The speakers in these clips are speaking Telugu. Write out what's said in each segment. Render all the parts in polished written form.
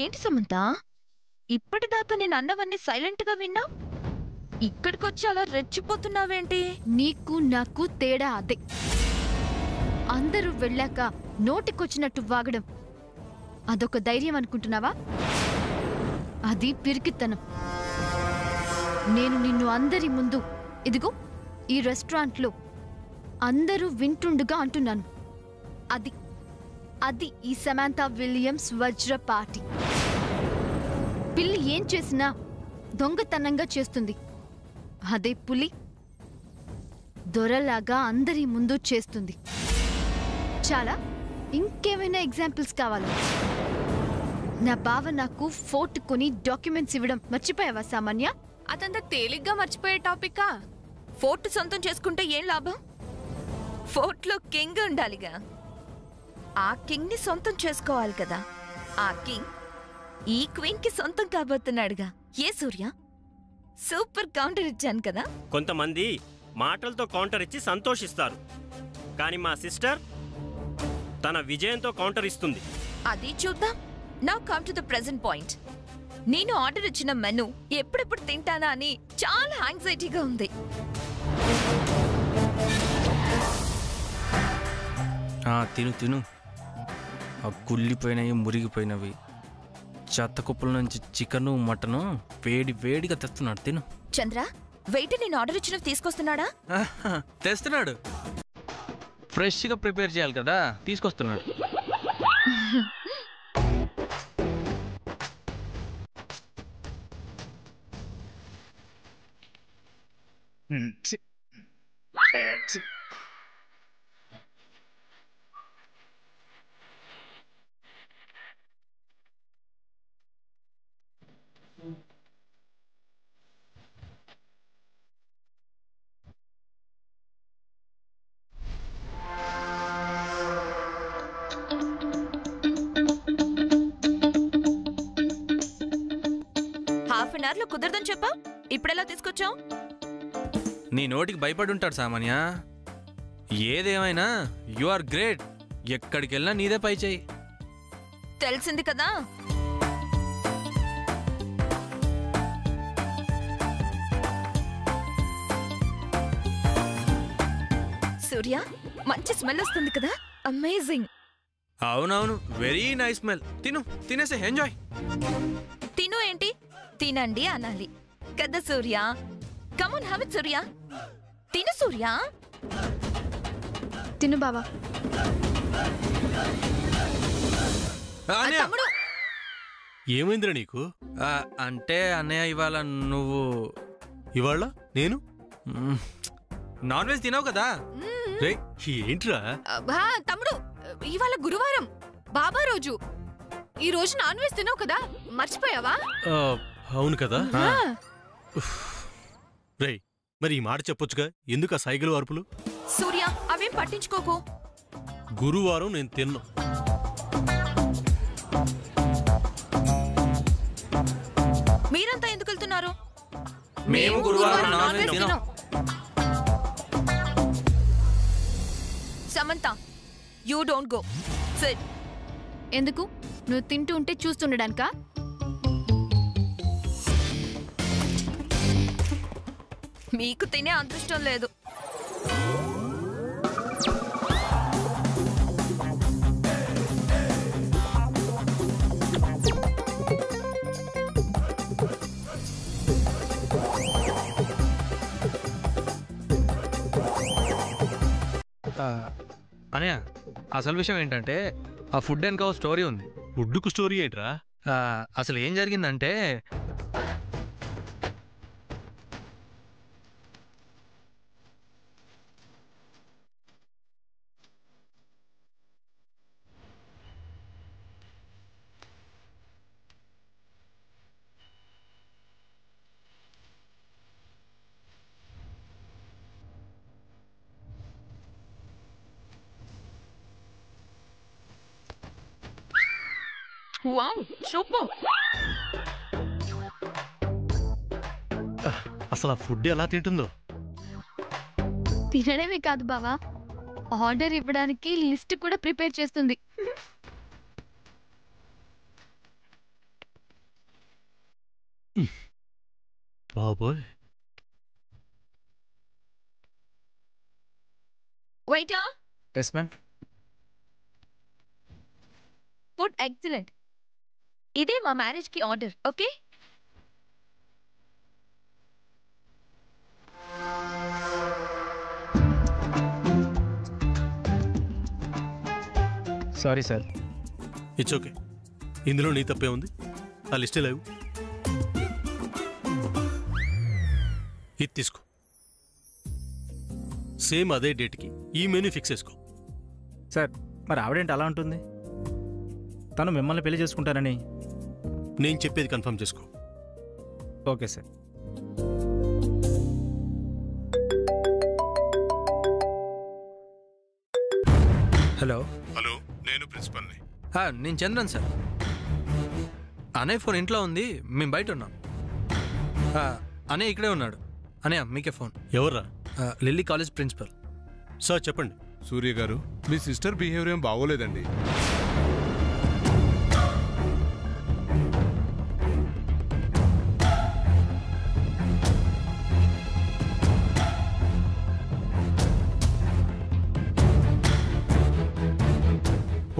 ఏంటి సమంత, ఇప్పటిదాకా నేను అన్నవన్నీ సైలెంట్ గా విన్నా, ఇక్కడికొచ్చి అలా రెచ్చిపోతున్నావేంటి? నీకు నాకు తేడా అదే. అందరూ వెళ్ళాక నోటికొచ్చినట్టు వాగడం అదొక ధైర్యం అనుకుంటున్నావా? అది పిరికితనం. నేను నిన్ను అందరి ముందు ఇదిగో ఈ రెస్టారెంట్లో అందరూ వింటుండగా అంటున్నాను. అది అది ఈ సమాంతా విలియమ్స్ వజ్రపాటి. పిల్లి ఏం చేసినా దొంగతనంగా చేస్తుంది. అదే పులి దొరలాగా అందరి ముందు చేస్తుంది. చాలా ఇంకేమైనా ఎగ్జాంపుల్స్ కావాలా? నా బావ నాకు ఫోర్ట్ కొని డాక్యుమెంట్స్ ఇవ్వడం మర్చిపోయావా సామాన్య? అదంతా తేలిగ్గా మర్చిపోయే టాపికా? ఫోర్ట్ సొంతం చేసుకుంటే ఏం లాభం? ఫోర్ట్లో కింగ్ ఉండాలిగా. ఆ కింగ్ ని సొంతం చేసుకోవాలి కదా. ఆ కింగ్ ఈ క్వీన్ కి సొంతం కాబోతున్నాడుగా. ఏ సూర్య, సూపర్ కౌంటర్ ఇచ్చాను కదా. కొంతమంది మాటలతో కౌంటర్ ఇచ్చి సంతోషిస్తారు, కానీ మా సిస్టర్ తన విజయంతో కౌంటర్ ఇస్తుంది. అది చూద్దాం. Now come to the present point. నేను ఆర్డర్ ఇచ్చిన మెను ఎప్పుడెప్పుడు తింటానా అని చాలా యాంగ్జైటీగా ఉంది. తిను తిను. ఆ కుళ్ళిపోయినవి మురిగిపోయినవి చెత్త కుప్పల నుంచి చికెను మటను వేడి వేడిగా తెస్తున్నాడు. తిను. చంద్ర, వెయిటర్ నేను ఆర్డర్ ఇచ్చినవి తీసుకొస్తున్నాడా? తెస్తున్నాడు. ఫ్రెష్గా ప్రిపేర్ చేయాలి కదా, తీసుకొస్తున్నాడు. హాఫ్ అన్ అవర్ లో కుదరదని చెప్పా, ఇప్పుడెలా తీసుకొచ్చావు? నీ నోటికి భయపడి ఉంటాడు సామాన్య. ఏదేమైనా యు ఆర్ గ్రేట్. ఎక్కడికి వెళ్ళినా నీదే పై చేయి. తెలిసింది కదా. సూర్య, మంచి స్మెల్ వస్తుంది కదా. అమేజింగ్. అవునవును, వెరీ నైస్ స్మెల్. తిను, తినేసి ఎంజాయ్. తిను ఏంటి, తినండి అనాలి కదా సూర్య. కమ్ ఆన్, హ్యావ్ ఇట్ సూర్య. తిను సూర్య. తిను బావా. తమ్ముడు, ఏమైందిరా నీకు? అంటే అన్నయ్య ఇవాళ నువ్వు ఇవాళ నేను నాన్ వెజ్ తినవు కదా. ఏంట్రా తమ్ముడు, ఇవాళ గురువారం బాబా రోజు. ఈ రోజు నాన్ వెజ్ తినవు కదా, మర్చిపోయావా? అవును కదా. రే, మరి ఈ మాట చెప్పొచ్చుగా, ఎందుకు ఆ సైకిల్ అరుపులు? సూర్య, అవేం పట్టించుకోకు. గురువారం నేను తిన్నా. మీరంతా ఎందుకు వెళ్తున్నారు? మేము గురువారం నాన్ వెజ్ తినం. Samantha, you don't go. SIT. ఎందుకు? నువ్వు తింటూ ఉంటే చూస్తుండడానికా? మీకు తినే అదృష్టం లేదు. అనయ్య, అసలు విషయం ఏంటంటే ఆ ఫుడ్ వెనక ఒక స్టోరీ ఉంది. ఫుడ్కు స్టోరీ ఏంట్రా? అసలు ఏం జరిగిందంటే, వావ్, సూపర్. అసలు ఆ ఫుడ్ ఎలా తింటుందో. తినడమే కాదు బావా, ఆర్డర్ ఇవ్వడానికి లిస్ట్ కూడా ప్రిపేర్ చేస్తుంది. బాబోయ్. Waiter, yes ma'am. food excellent. ఇదే మా మ్యారేజ్ కి order, okay? Sorry sir. It's okay. ఇందులో నీ తప్పే ఉంది. ఆ లిస్టే లేవు. ఇది తీసుకో. సేమ్ అదే డేట్కి ఈ మెనూ ఫిక్స్ చేసుకో. సార్ మరి ఆవిడేంటి అలా ఉంటుంది? తను మిమ్మల్ని పెళ్లి చేసుకుంటానని. నేను చెప్పేది కన్ఫర్మ్ చేసుకో. Okay sir. హలో. హలో, నేను ప్రిన్సిపల్ని. నేను చంద్రన్ సార్. అన్నయ్య ఫోన్ ఇంట్లో ఉంది, మేము బయట ఉన్నాం. అన్నయ్య ఇక్కడే ఉన్నాడు. అన్నయ్య మీకే ఫోన్. ఎవర్రా? Lily college principal. సార్ చెప్పండి. సూర్య గారు, మీ సిస్టర్ బిహేవియర్ ఏం బాగోలేదండి.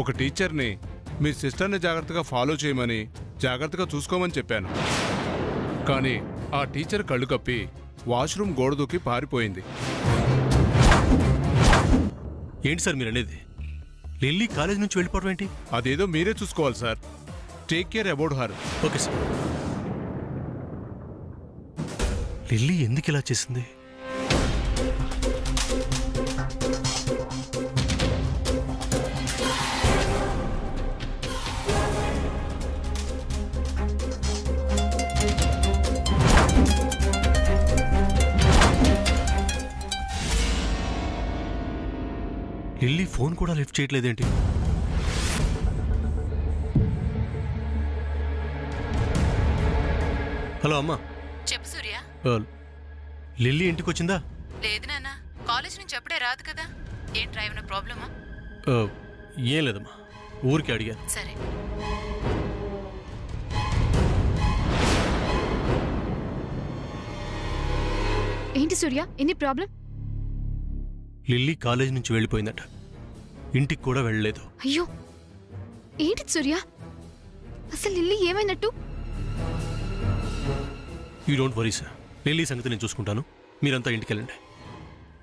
ఒక టీచర్ని మీ సిస్టర్ని జాగ్రత్తగా ఫాలో చేయమని, జాగ్రత్తగా చూసుకోమని చెప్పాను. కానీ ఆ టీచర్ కళ్ళు కప్పి వాష్రూమ్ గోడ దూకి పారిపోయింది. ఏంటి సార్ మీరు అనేది? లిల్లీ కాలేజ్ నుంచి వెళ్ళిపోవడం ఏంటి? అదేదో మీరే చూసుకోవాలి sir. Take care about her. Okay sir. Lily ఎందుకు ఇలా చేసింది? లిల్లీ ఫోన్ కూడా లిఫ్ట్ చేయట్లేదేంటి? హలో అమ్మా. చెప్పు సూర్య. లిల్లీ ఇంటికి వచ్చిందా? లేదు నాన్న, కాలేజ్ నుంచి అప్పుడే రాదు కదా. ఏం డ్రైవ్ అయిన ప్రాబ్లమా? ఏం లేదమ్మా, ఊరికి అడిగాను. సరే. ఏంటి సూర్య ఎన్ని ప్రాబ్లం? లిల్లీ కాలేజ్ నుంచి వెళ్ళిపోయిందట. ఇంటికి కూడా వెళ్ళలేదు. అయ్యో ఏంటి సూర్య, అసలు లిల్లీ ఏమైనట్టు? You don't worry sir. Lily సంగతి నేను చూసుకుంటాను. మీరంతా ఇంటికి వెళ్ళండి.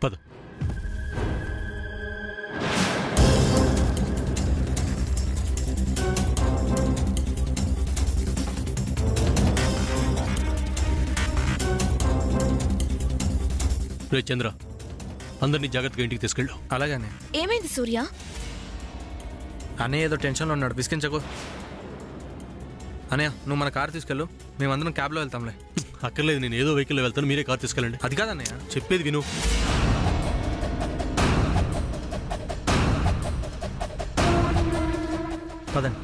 పద. రే చంద్ర, అందరినీ జాగ్రత్తగా ఇంటికి తీసుకెళ్ళు. అలాగనే. ఏమైంది సూర్య? అన్నయ్య ఏదో టెన్షన్లో ఉన్నాడు, విసిగించకు. అన్నయ్య నువ్వు మన కార్ తీసుకెళ్ళు, మేమందరం క్యాబ్లో వెళ్తాంలే. అక్కర్లేదు, నేను ఏదో వెహికల్లో వెళ్తాను, మీరే కార్ తీసుకెళ్ళండి. అది కాదన్నయ్య, చెప్పేది విను. పదండి.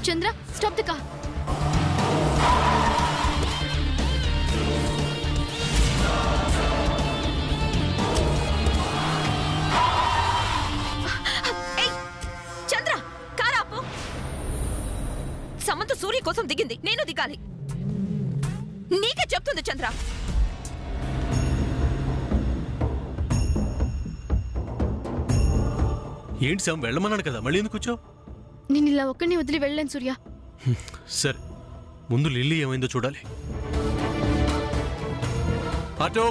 Chandra stop the car. Chandra car ఆపు. సమంత సూర్య కోసం దిగింది, నేను దిగాలి. నీకే చెప్తుంది చంద్ర. ఏంటి శామ్, వెళ్ళమన్నాడు కదా, మళ్ళీ ఎందుకు వచ్చావు? నేను ఇలా ఒక్కడిని వదిలి వెళ్ళలేను సూర్య. సరే, ముందు లిల్లీ ఏమైందో చూడాలి. ఆటో.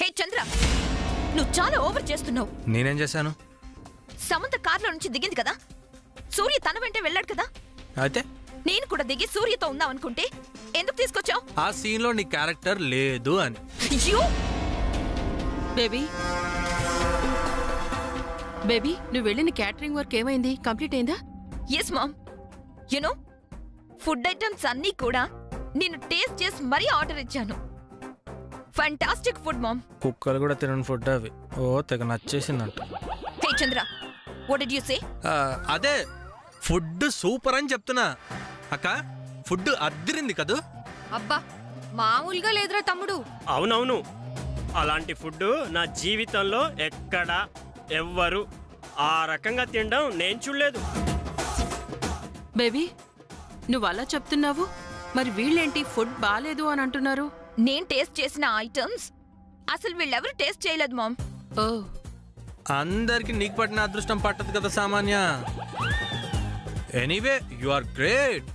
హే చంద్ర, నువ్వు చాలా ఓవర్ చేస్తున్నావు. నేనేం చేశాను? సమంత కార్లో నుంచి దిగింది కదా, సూర్య తన వెంటే వెళ్ళాడు కదా. అయితే నేను కూడా దిగి సూర్యతో ఉందాం అనుకుంటే ఎందుకు తీసుకొచ్చావు? ఆ సీన్లో నీ క్యారెక్టర్ లేదు అని. బేబీ బేబీ నువ్వు వెళ్ళిన క్యాటరింగ్ వర్క్ ఏమైంది? కంప్లీట్ అయిందా? Yes ma'am. You know food items అన్నీ కూడా నేను టేస్ట్ చేసి మరీ ఆర్డర్ ఇచ్చాను. Fantastic food ma'am. కుక్కలు కూడా తినని ఫుడ్ అవి. ఓ తెగ నచ్చేసిందంట. Hey Chandra, what did you say? అదే ఫుడ్ సూపర్ అని చెప్తున్నా. అక్క ఫుడ్ అద్దిరింది కదూ? అబ్బా మామూలుగా లేదురా తమ్ముడు. అవునవును, అలాంటి ఫుడ్ నా జీవితంలో ఎక్కడా ఎవ్వరు ఆ రకంగా తినడం నేను చూడలేదు. బేబీ నువ్వు అలా చెప్తున్నావు, మరి వీళ్ళేంటి ఫుడ్ బాలేదు అని అంటున్నారు? నేను టేస్ట్ చేసిన ఐటమ్స్ అసలు వీళ్ళెవరు టేస్ట్ చేయలేదు మామ్. ఓ అందరికి నీకు పట్టిన అదృష్టం పట్టదు కదా Samanya. Anyway you are great.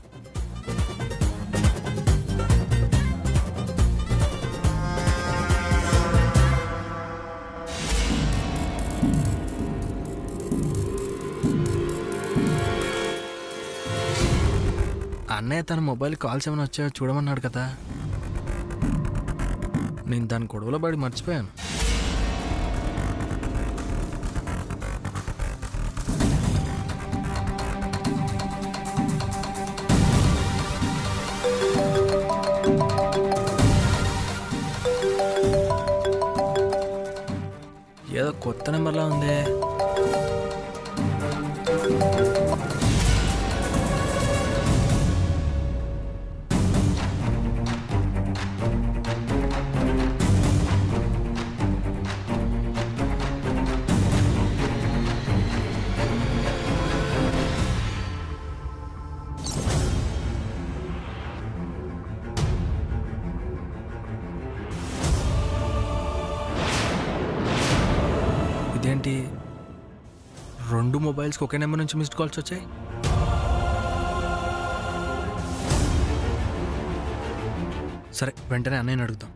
అన్నయ్య తన మొబైల్ కాల్స్ ఏమైనా వచ్చాయో చూడమన్నాడు కదా, నేను దాని గొడవలో పడి మర్చిపోయాను. ఏదో కొత్త నెంబర్లా ఉంది. ఇదేంటి 2 మొబైల్స్కి ఒకే నెంబర్ నుంచి మిస్డ్ కాల్స్ వచ్చాయి? సరే వెంటనే అన్నయ్యని అడుగుతాం.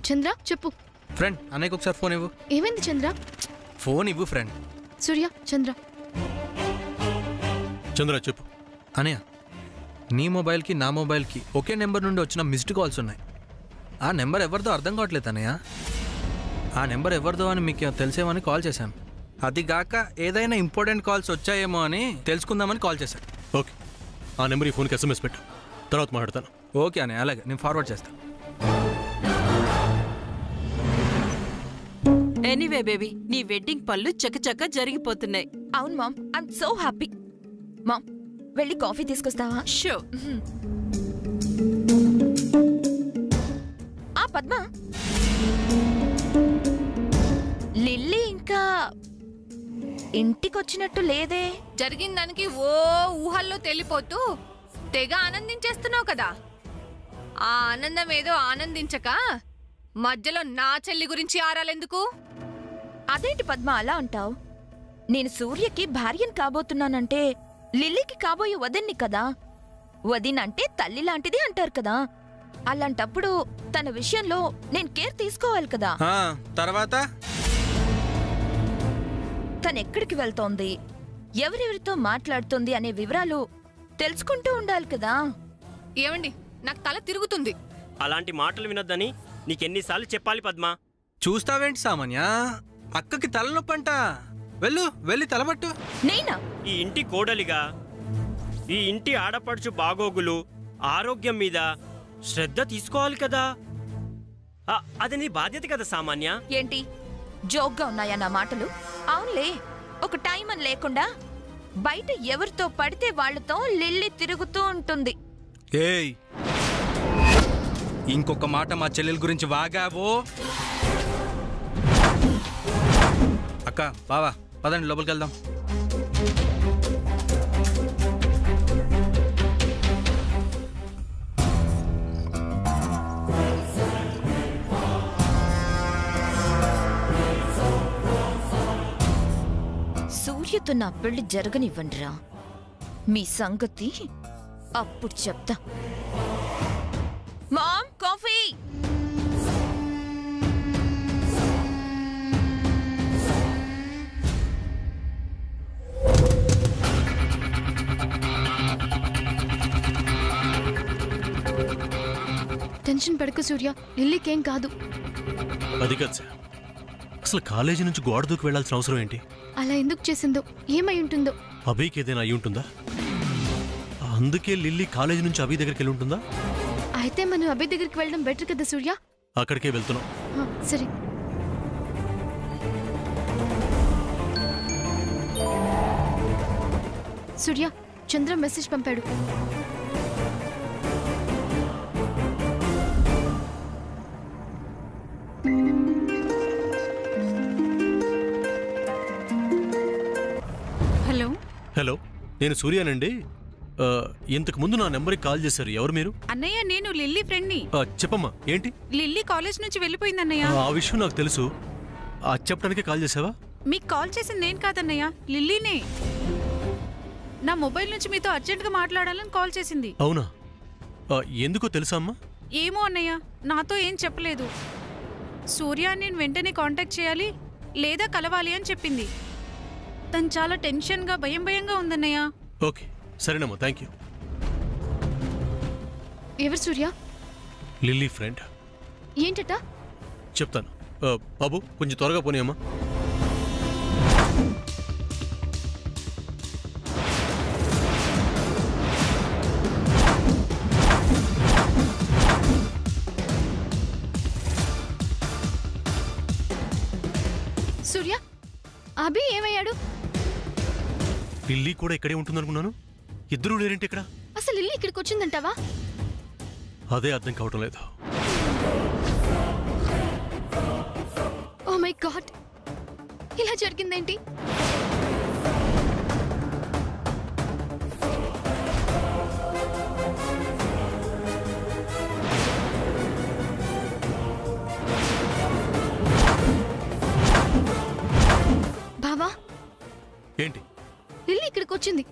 చంద్ర చెప్పు. ఫ్రెండ్ అన్నయ్యకి ఒకసారి ఫోన్ ఇవ్వు. ఏమైంది చంద్ర? ఫోన్ ఇవ్వు ఫ్రెండ్. సూర్య చంద్ర. చంద్ర చెప్పు. అన్నయ్య నీ మొబైల్కి నా మొబైల్కి ఒకే నెంబర్ నుండి వచ్చిన మిస్డ్ కాల్స్ ఉన్నాయి. ఆ నెంబర్ ఎవరిదో అర్థం కావట్లేదు అన్నయ్య. ఆ నెంబర్ ఎవరిదో అని మీకు తెలిసేమని కాల్ చేశాను. అది గాక ఏదైనా ఇంపార్టెంట్ కాల్స్ వచ్చాయేమో అని తెలుసుకుందామని కాల్ చేశాను. ఓకే, ఆ నెంబర్ ఈ ఫోన్కి SMS పెట్టు, తర్వాత మాట్లాడతాను. ఓకే అన్నయ్య, అలాగే నేను ఫార్వర్డ్ చేస్తాను. ఎనీవే బేబీ నీ వెడ్డింగ్ పనులు చకచక జరిగిపోతున్నాయి. అవును ma'am, I'm so happy. Ma'am వెళ్ళి కాఫీ తీసుకొస్తావా? షో. ఆ పద్మ, లిల్లీ ఇంకా ఇంటికొచ్చినట్టు లేదే. జరిగిన దానికి ఓ ఊహల్లో తెలిపోతూ తెగ ఆనందించేస్తున్నావు కదా. ఆ ఆనందం ఏదో ఆనందించక మధ్యలో నా చెల్లి గురించి ఆరాలెందుకు? అదేంటి పద్మ అలా అంటావు? నేను సూర్యకి భార్యను కాబోతున్నానంటే లిల్లీకి కాబోయే వదిన్ని కదా. వదినంటే తల్లి లాంటిది అంటారు కదా. అలాంటప్పుడు తన విషయంలో నేను కేర్ తీసుకోవాలి కదా. తర్వాత తనెక్కడికి వెళ్తోంది, ఎవరెవరితో మాట్లాడుతుంది అనే వివరాలు తెలుసుకుంటూ ఉండాలి కదా. ఏమండి, నాకు తల తిరుగుతుంది. అలాంటి మాటలు వినొద్దని నీకెన్నిసార్లు చెప్పాలి పద్మ? చూస్తావేంటి సామాన్య, అక్కకి తలనొప్పంట. వెళ్ళి తలబట్టు. నేనా? ఈ ఇంటి కోడలిగా, ఈ ఇంటి ఆడపడుచు బాగోగులు ఆరోగ్యం మీద శ్రద్ధ తీసుకోవాలి కదా. అది నీ బాధ్యత కదా సామాన్య. ఏంటి జోక్గా ఉన్నాయా నా మాటలు? అవునులే, ఒక టైం అని లేకుండా బయట ఎవరితో పడితే వాళ్లతో లిల్లీ తిరుగుతూ ఉంటుంది. ఏయ్, ఇంకొక మాట మా చెల్లెల గురించి వాగావో. అక్క బావా పదండి లోపలికి వెళ్దాం. సూర్యతో నా పెళ్లి జరగనివ్వండిరా, మీ సంగతి అప్పుడు చెప్తా. Ma'am coffee. టెన్షన్ పడకు సూర్య, లిల్లీకేం కాదు. అది కాదు సార్, అసలు కాలేజీ నుంచి గోడ దూకి వెళ్లాల్సిన అవసరం ఏంటి? అలా ఎందుకు చేసిందో, ఏమై ఉంటుందో. అభికి ఏదైనా అయి ఉంటుందా? అందుకే లిల్లీ కాలేజీ నుంచి అభి దగ్గరికి వెళ్ళి ఉంటుందా? అయితే మనం అభి దగ్గరికి వెళ్ళడం బెటర్ కదా సూర్య. అక్కడికే వెళ్తున్నాం. సరే. సూర్య, చంద్ర మెసేజ్ పంపాడు. హలో హలో, నేను సూర్యానండి. ఇంతకు ముందు నా నెంబర్కి కాల్ చేశారు. ఎవరు మీరు? అన్నయ్య, నేను లిల్లీ ఫ్రెండ్ని. చెప్పమ్మా, ఏంటి? లిల్లీ కాలేజ్ నుంచి వెళ్ళిపోయిందన్నయ్య. ఆ విషయం నాకు తెలుసు. చెప్పడానికే కాల్ చేసావా? మీకు కాల్ చేసింది నేను కాదన్నయ్య, లిల్లీనే. నా మొబైల్ నుంచి మీతో అర్జెంట్గా మాట్లాడాలని కాల్ చేసింది. అవునా? ఎందుకో తెలుసా అమ్మా? ఏమో అన్నయ్య, నాతో ఏం చెప్పలేదు. సూర్య నేను వెంటనే కాంటాక్ట్ చేయాలి లేదా కలవాలి అని చెప్పింది. తను చాలా టెన్షన్గా భయంగా ఉందన్నయ్య. ఓకే, సరేనమ్మా, థ్యాంక్ యూ. ఎవరు సూర్య? Lily friend. ఏంటట? చెప్తాను. బాబు, కొంచెం త్వరగా పోనీ అమ్మా. సూర్య, అభి ఏమయ్యాడు? లిల్లీ కూడా ఇక్కడే ఉంటుందనుకున్నాను. ఇద్దరూ లేరేంటి ఇక్కడ? అసలు లిల్లీ ఇక్కడికి వచ్చిందంటావా? అదే అర్థం కావటం లేదు. ఓ మై గాడ్, ఇలా జరిగిందేంటి? బావా, ఏంటి? లిల్లీ ఇక్కడికి వచ్చింది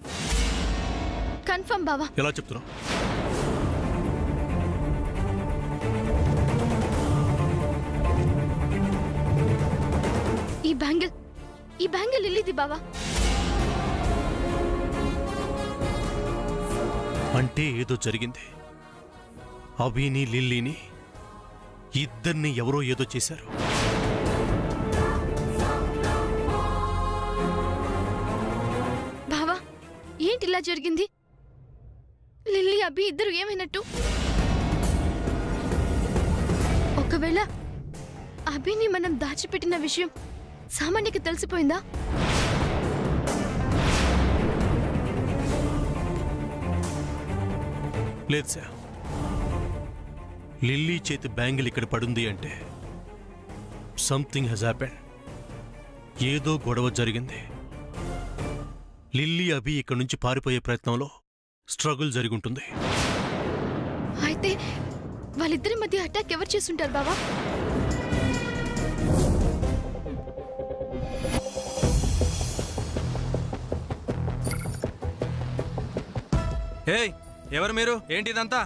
కన్ఫర్మ్ బావా. ఎలా చెప్తున్నావు? ఈ బ్యాంగిల్ లిల్లీది బావా. అంటే ఏదో జరిగింది. అభిని లిల్లీని ఇద్దరిని ఎవరో ఏదో చేశారు. బావా, ఏంటి ఇలా జరిగింది? లిల్లీ అభి ఇద్దరు ఏమైనట్టు? ఒకవేళ అభిని మనం దాచిపెట్టిన విషయం సామాన్యకి తెలిసిపోయిందా? లేదు సార్. లిల్లీ చేతి బ్యాంగిల్ ఇక్కడ పడుంది అంటే సంథింగ్ హెస్ హ్యాపెండ్. ఏదో గొడవ జరిగింది. లిల్లీ అభి ఇక్కడ నుంచి పారిపోయే ప్రయత్నంలో స్ట్రగుల్ జరిగి ఉంటుంది. అయితే వాళ్ళిద్దరి మధ్య అటాక్ ఎవరు చేస్తుంటారు బావా? ఏయ్, ఎవరు మీరు? ఏంటి ఇదంతా?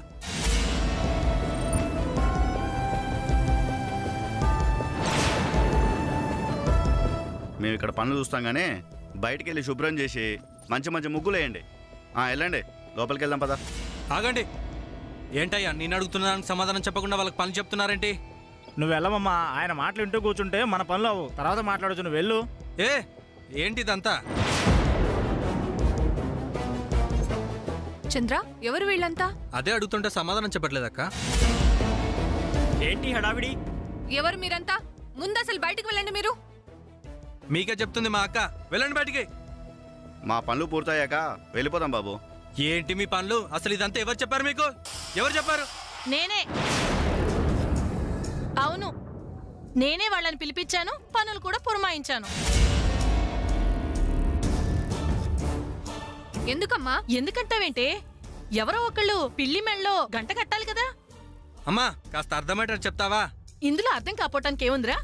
మేము ఇక్కడ పనులు చూస్తాం కానీ బయటికి వెళ్ళి శుభ్రం చేసి మంచి మంచి ముగ్గులు వేయండి. వెళ్ళండి, లోపలికి వెళ్దాం పదా. ఆగండి. ఏంటయ్యా, నేను అడుగుతున్న దానికి సమాధానం చెప్పకుండా వాళ్ళకి పనులు చెప్తున్నారేంటి? నువ్వు వెళ్ళమమ్మా. ఆయన మాటలు వింటూ కూర్చుంటే మన పనులు అవ్వు. తర్వాత మాట్లాడచ్చు. నువ్వు వెళ్ళు. ఏంటి ఇదంతా? చంద్ర, ఎవరు వీళ్ళంతా? అదే అడుగుతుంటే సమాధానం చెప్పట్లేదక్క. ఏంటి హడావిడి? ఎవరు మీరంతా? ముందు అసలు బయటకు వెళ్ళండి. మీరు మీకే చెప్తుంది మా అక్క. వెళ్ళండి బయటికి. మా పనులు పూర్తయ్యాక వెళ్ళిపోదాం బాబు. ఏంటి మీ పనులు? అసలు ఇదంతా ఎవరు చెప్పారు మీకు? ఎవరు చెప్పారు? నేనే. అవును, నేనే వాళ్ళని పిలిపించాను, పనులు కూడా పురమాయించాను. ఎందుకమ్మా? ఎందుకంటావేంటే? ఎవరో ఒకళ్ళు పిల్లి మెళ్ళలో గంట కట్టాలి కదా. అమ్మా, కాస్త అర్థమయ్యేటట్టు చెప్తావా? ఇందులో అర్థం కాపోవటానికి ఏముందిరా?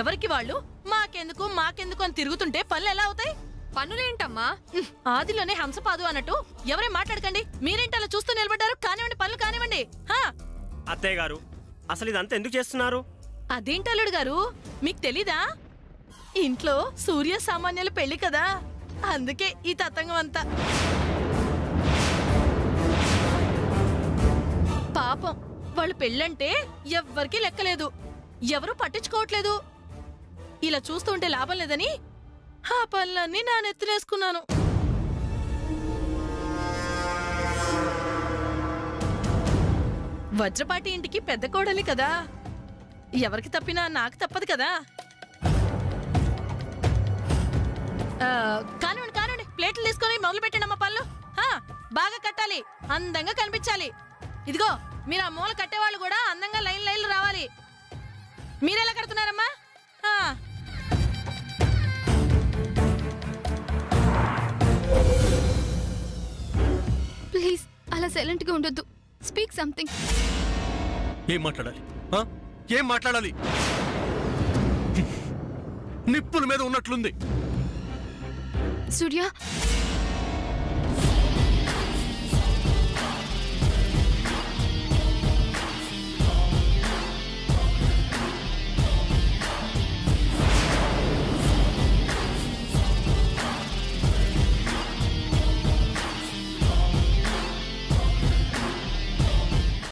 ఎవరికి వాళ్ళు మాకెందుకు అని తిరుగుతుంటే పనులు ఎలా అవుతాయి? పనులేంటమ్మా? ఆదిలోనే హంసపాదు అన్నట్టు ఎవరే మాట్లాడకండి. మీరేంటి అలా చూస్తూ నిలబడ్డారు? కానివ్వండి, పనులు కానివ్వండి. అత్తయ్య గారు, అసలు ఇదంతా ఎందుకు చేస్తున్నారు? అదేంటి అల్లుడు గారు, మీకు తెలీదా? ఇంట్లో సూర్య సామాన్యుల పెళ్లి కదా, అందుకే ఈ తతంగం అంతా. పాపం, వాళ్ళు పెళ్ళంటే ఎవ్వరికీ లెక్కలేదు, ఎవరూ పట్టించుకోవట్లేదు. ఇలా చూస్తుంటే లాభం లేదని ఆ పనులన్నీ నా నెత్తిలేసుకున్నాను. వజ్రపాటి ఇంటికి పెద్ద కోడలి కదా, ఎవరికి తప్పినా నాకు తప్పదు కదా. కానివ్వండి కానివ్వండి, ప్లేట్లు తీసుకొని మొదలు పెట్టండి అమ్మ పళ్ళు. బాగా కట్టాలి, అందంగా కనిపించాలి. ఇదిగో మీరు ఆ మూల కట్టేవాళ్ళు కూడా అందంగా లైన్లు రావాలి. మీరెలా కడుతున్నారమ్మా? ప్లీజ్ అలా సైలెంట్ గా ఉండొద్దు. Speak something. ఏం మాట్లాడాలి? ఏం మాట్లాడాలి? సూర్య